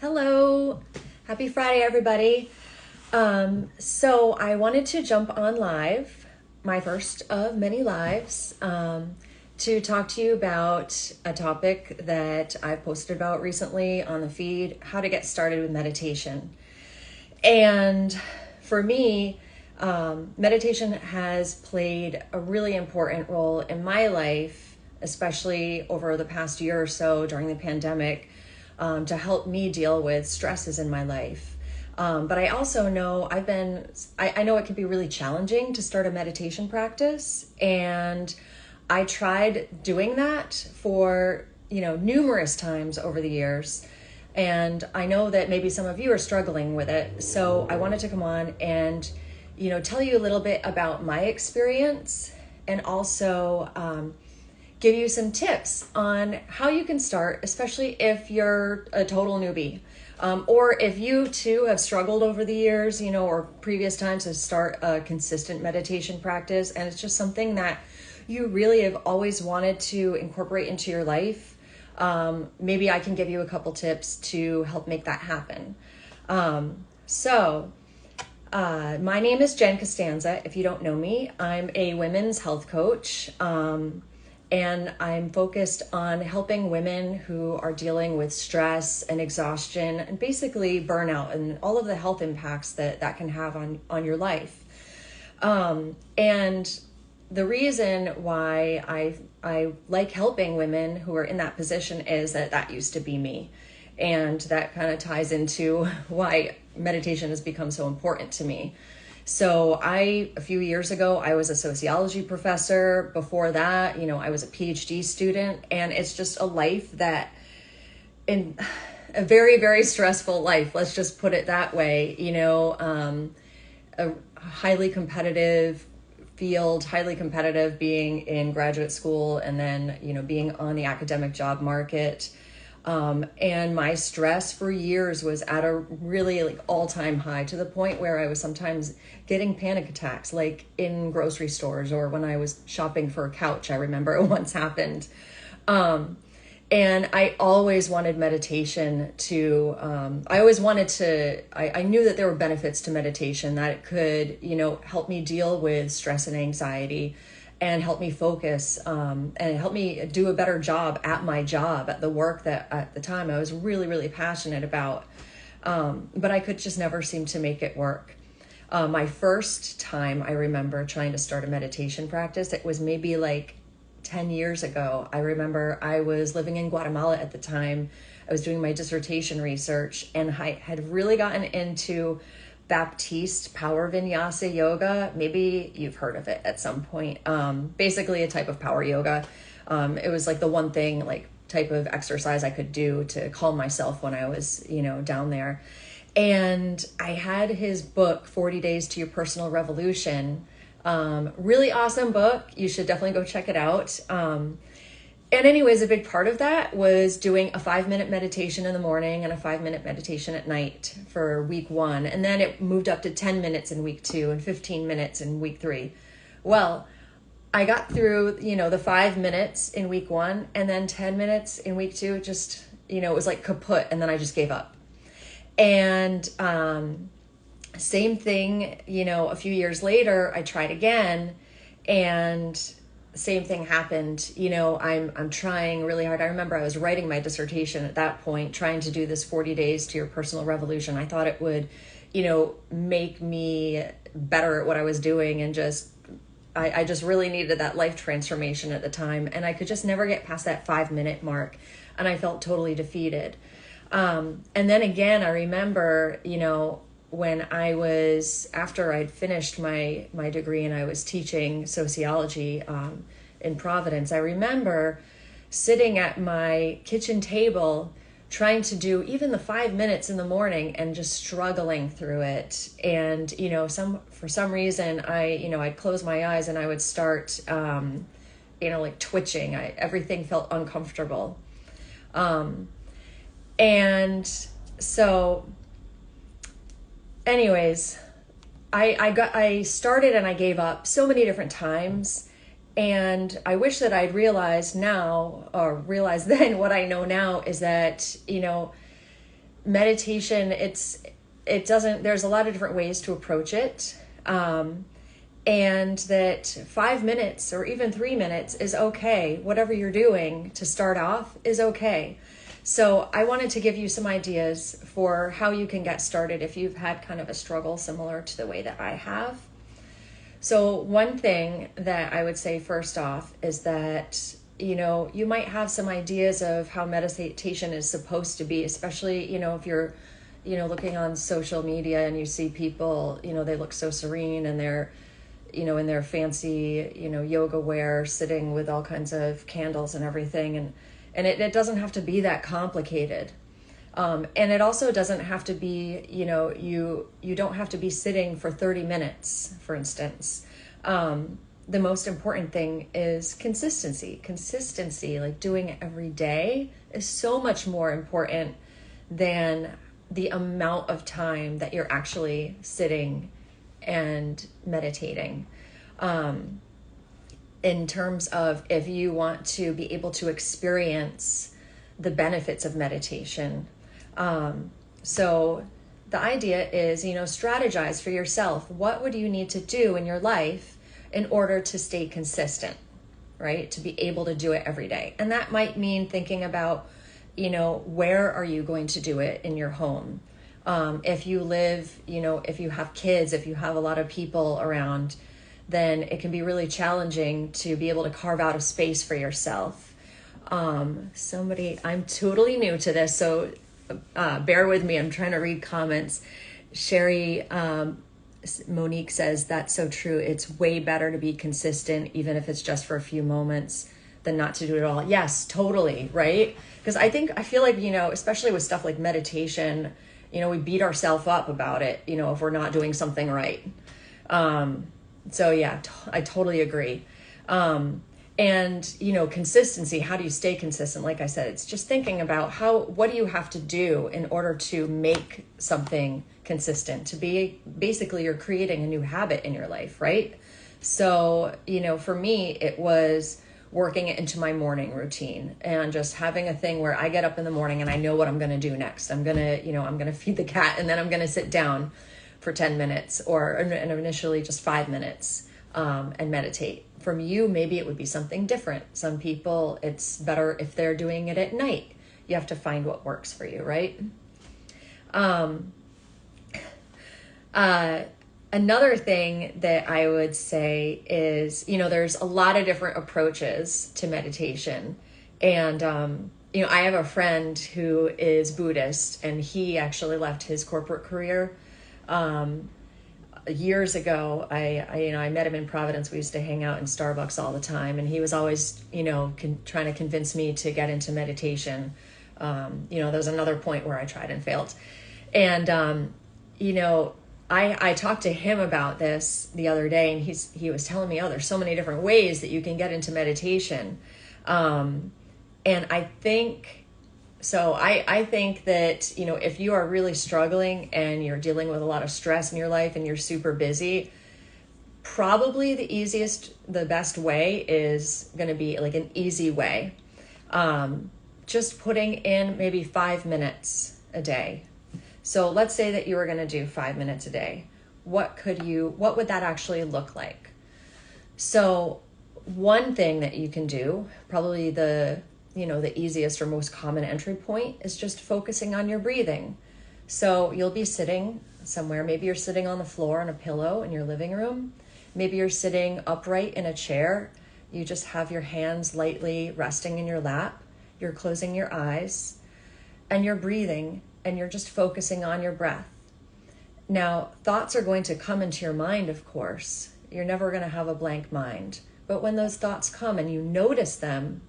Hello. Happy Friday, everybody. So I wanted to jump on live, my first of many lives, to talk to you about a topic that I've posted about recently on the feed, how to get started with meditation. And for me, meditation has played a really important role in my life, especially over the past year or so during the pandemic, to help me deal with stresses in my life. But I also know I know it can be really challenging to start a meditation practice. And I tried doing that for, numerous times over the years. And I know that maybe some of you are struggling with it. So I wanted to come on and, tell you a little bit about my experience and also give you some tips on how you can start, especially if you're a total newbie. Or if you too have struggled over the years, or previous times to start a consistent meditation practice, and it's just something that you really have always wanted to incorporate into your life, maybe I can give you a couple tips to help make that happen. My name is Jen Costanza. If you don't know me, I'm a women's health coach. And I'm focused on helping women who are dealing with stress and exhaustion and basically burnout and all of the health impacts that can have on your life. And the reason why I like helping women who are in that position is that used to be me. And that kind of ties into why meditation has become so important to me. So a few years ago, I was a sociology professor. Before that, I was a PhD student, and it's just a life in a very, very stressful life. Let's just put it that way. A highly competitive field, highly competitive being in graduate school and then, being on the academic job market. And my stress for years was at a really all-time high, to the point where I was sometimes getting panic attacks, like in grocery stores or when I was shopping for a couch. I remember it once happened. And I always wanted meditation I knew that there were benefits to meditation, that it could, help me deal with stress and anxiety and help me focus, and help me do a better job at my job, at the work that at the time I was really, really passionate about. But I could just never seem to make it work. My first time I remember trying to start a meditation practice, it was maybe 10 years ago. I remember I was living in Guatemala at the time. I was doing my dissertation research, and I had really gotten into Baptiste power vinyasa yoga. Maybe you've heard of it at some point. Basically a type of power yoga. It was the one thing, type of exercise I could do to calm myself when I was, down there. And I had his book, 40 Days to Your Personal Revolution. Really awesome book. You should definitely go check it out. And anyways, a big part of that was doing a 5-minute meditation in the morning and a 5-minute meditation at night for week 1. And then it moved up to 10 minutes in week 2 and 15 minutes in week 3. Well, I got through, the 5 minutes in week 1 and then 10 minutes in week 2. It just, it was like kaput. And then I just gave up. And, same thing, a few years later, I tried again, and same thing happened. I'm trying really hard. I remember I was writing my dissertation at that point, trying to do this 40 days to your personal revolution. I thought it would, make me better at what I was doing, and I just really needed that life transformation at the time. And I could just never get past that 5-minute mark, and I felt totally defeated. And then again, I remember, when after I'd finished my degree and I was teaching sociology in Providence, I remember sitting at my kitchen table trying to do even the 5 minutes in the morning and just struggling through it. And, for some reason I'd close my eyes and I would start, twitching. Everything felt uncomfortable. And so anyways, I started and I gave up so many different times. And I wish that I'd realized then what I know now is that, meditation, it doesn't, there's a lot of different ways to approach it. And that 5 minutes or even 3 minutes is okay. Whatever you're doing to start off is okay. So I wanted to give you some ideas for how you can get started if you've had kind of a struggle similar to the way that I have. So one thing that I would say first off is that, you might have some ideas of how meditation is supposed to be, especially, if you're, looking on social media and you see people, they look so serene and they're, in their fancy, yoga wear, sitting with all kinds of candles and everything. And it doesn't have to be that complicated. And it also doesn't have to be, you don't have to be sitting for 30 minutes, for instance. The most important thing is consistency. Consistency, like doing it every day, is so much more important than the amount of time that you're actually sitting and meditating. In terms of if you want to be able to experience the benefits of meditation. So the idea is, strategize for yourself. What would you need to do in your life in order to stay consistent, right? To be able to do it every day. And that might mean thinking about, where are you going to do it in your home? If you live, if you have kids, if you have a lot of people around, then it can be really challenging to be able to carve out a space for yourself. I'm totally new to this, so bear with me. I'm trying to read comments. Sherry, Monique says, that's so true. It's way better to be consistent, even if it's just for a few moments, than not to do it at all. Yes, totally, right? Because I feel like, especially with stuff like meditation, we beat ourselves up about it, if we're not doing something right. So yeah, I totally agree. And, consistency, how do you stay consistent? Like I said, it's just thinking about what do you have to do in order to make something consistent, to be, basically you're creating a new habit in your life, right? So, for me, it was working it into my morning routine and just having a thing where I get up in the morning and I know what I'm going to do next. I'm going to feed the cat and then I'm going to sit down for 10 minutes and initially just 5 minutes and meditate. From you, maybe it would be something different. Some people, it's better if they're doing it at night. You have to find what works for you, right? Another thing that I would say is, there's a lot of different approaches to meditation. And, I have a friend who is Buddhist, and he actually left his corporate career years ago. I met him in Providence. We used to hang out in Starbucks all the time, and he was always, trying to convince me to get into meditation. There was another point where I tried and failed. And, I talked to him about this the other day, and he was telling me, there's so many different ways that you can get into meditation. And I think that, if you are really struggling and you're dealing with a lot of stress in your life and you're super busy, probably the best way is going to be like an easy way. Just putting in maybe 5 minutes a day. So let's say that you were going to do 5 minutes a day. What would that actually look like? So one thing that you can do, probably the easiest or most common entry point, is just focusing on your breathing. So you'll be sitting somewhere. Maybe you're sitting on the floor on a pillow in your living room. Maybe you're sitting upright in a chair. You just have your hands lightly resting in your lap. You're closing your eyes and you're breathing, and you're just focusing on your breath. Now, thoughts are going to come into your mind, of course. You're never going to have a blank mind. But when those thoughts come and you notice them,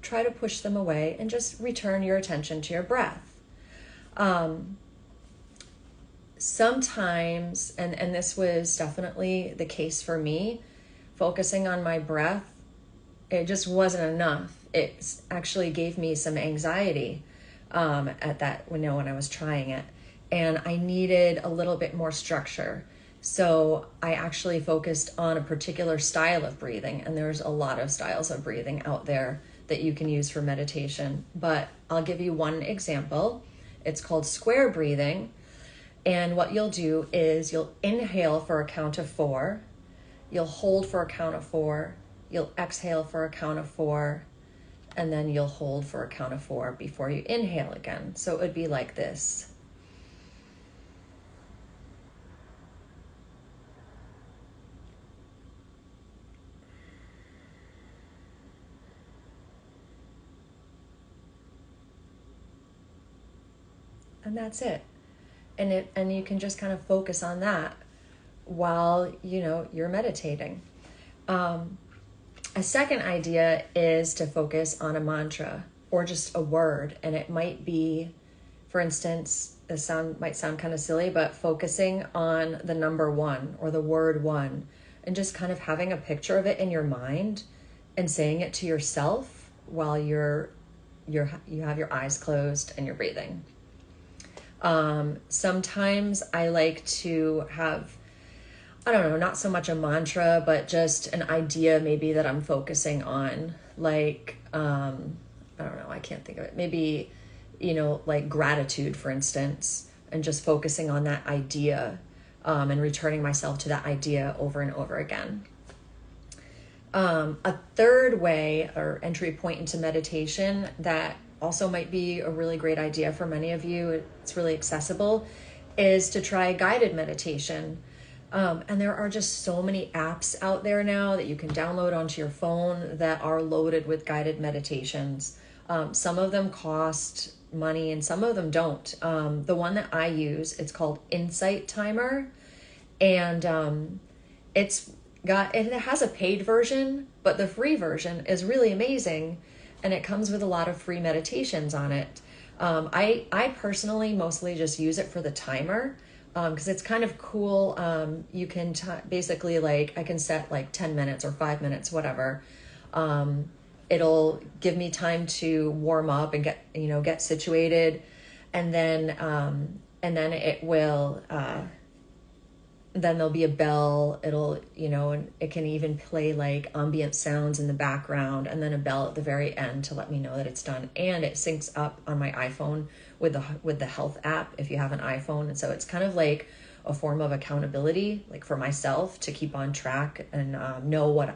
try to push them away and just return your attention to your breath. Sometimes, and this was definitely the case for me, focusing on my breath, it just wasn't enough. It actually gave me some anxiety at that, when I was trying it. And I needed a little bit more structure. So I actually focused on a particular style of breathing. And there's a lot of styles of breathing out there that you can use for meditation. But I'll give you one example. It's called square breathing. And what you'll do is you'll inhale for a count of 4, you'll hold for a count of 4, you'll exhale for a count of 4, and then you'll hold for a count of 4 before you inhale again. So it would be like this. And that's it. And you can just kind of focus on that while, you're meditating. A second idea is to focus on a mantra or just a word. And it might be, for instance, might sound kind of silly, but focusing on the number 1 or the word 1 and just kind of having a picture of it in your mind and saying it to yourself while you have your eyes closed and you're breathing. Sometimes I like to have, I don't know, not so much a mantra, but just an idea maybe that I'm focusing on. Like, I don't know, I can't think of it. Maybe, like gratitude, for instance, and just focusing on that idea, and returning myself to that idea over and over again. A third way or entry point into meditation that also might be a really great idea for many of you, it's really accessible, is to try guided meditation. And there are just so many apps out there now that you can download onto your phone that are loaded with guided meditations. Some of them cost money and some of them don't. The one that I use, it's called Insight Timer. And it has a paid version, but the free version is really amazing. And it comes with a lot of free meditations on it. I personally mostly just use it for the timer. Because it's kind of cool. You can basically I can set 10 minutes or 5 minutes, whatever. It'll give me time to warm up and get situated. And then it will, then there'll be a bell. It'll, and it can even play ambient sounds in the background and then a bell at the very end to let me know that it's done. And it syncs up on my iPhone with the health app if you have an iPhone. And so it's kind of like a form of accountability, for myself to keep on track and know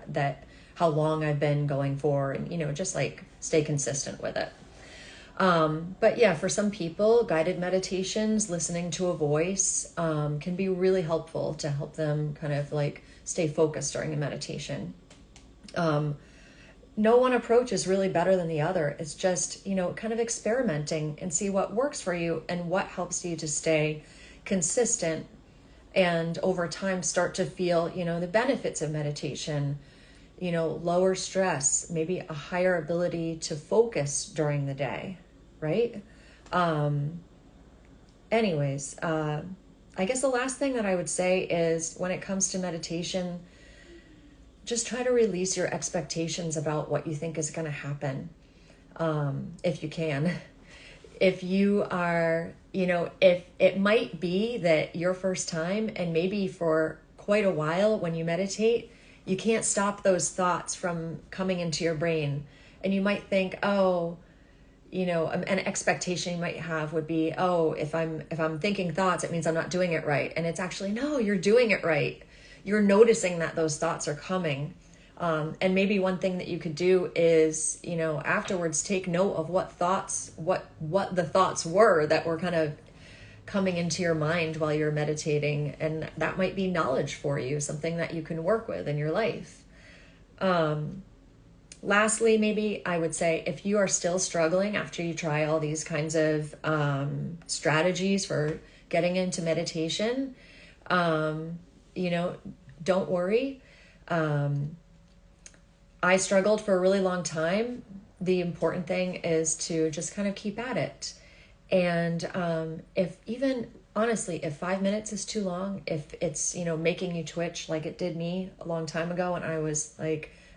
how long I've been going for and, just stay consistent with it. But yeah, for some people, guided meditations, listening to a voice, can be really helpful to help them kind of stay focused during a meditation. No one approach is really better than the other. It's just, kind of experimenting and see what works for you and what helps you to stay consistent and over time start to feel, the benefits of meditation, lower stress, maybe a higher ability to focus during the day, right? Anyways, I guess the last thing that I would say is when it comes to meditation, just try to release your expectations about what you think is going to happen, if you can. If you are, if it might be that your first time and maybe for quite a while when you meditate, you can't stop those thoughts from coming into your brain. And you might think, an expectation you might have would be, if I'm thinking thoughts, it means I'm not doing it right. And it's actually, no, you're doing it right. You're noticing that those thoughts are coming. And maybe one thing that you could do is, afterwards take note of what the thoughts were that were kind of coming into your mind while you're meditating. And that might be knowledge for you, something that you can work with in your life. Lastly, maybe I would say if you are still struggling after you try all these kinds of strategies for getting into meditation, don't worry. I struggled for a really long time. The important thing is to just kind of keep at it. And if 5 minutes is too long, if it's, making you twitch like it did me a long time ago when I was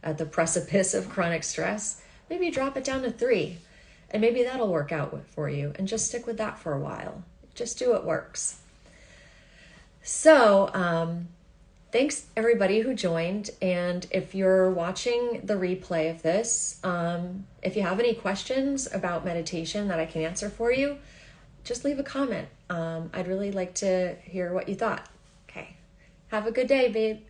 at the precipice of chronic stress, maybe drop it down to 3 and maybe that'll work out for you, and just stick with that for a while. Just do what works. So, thanks everybody who joined. And if you're watching the replay of this, if you have any questions about meditation that I can answer for you, just leave a comment. I'd really like to hear what you thought. Okay. Have a good day, babe.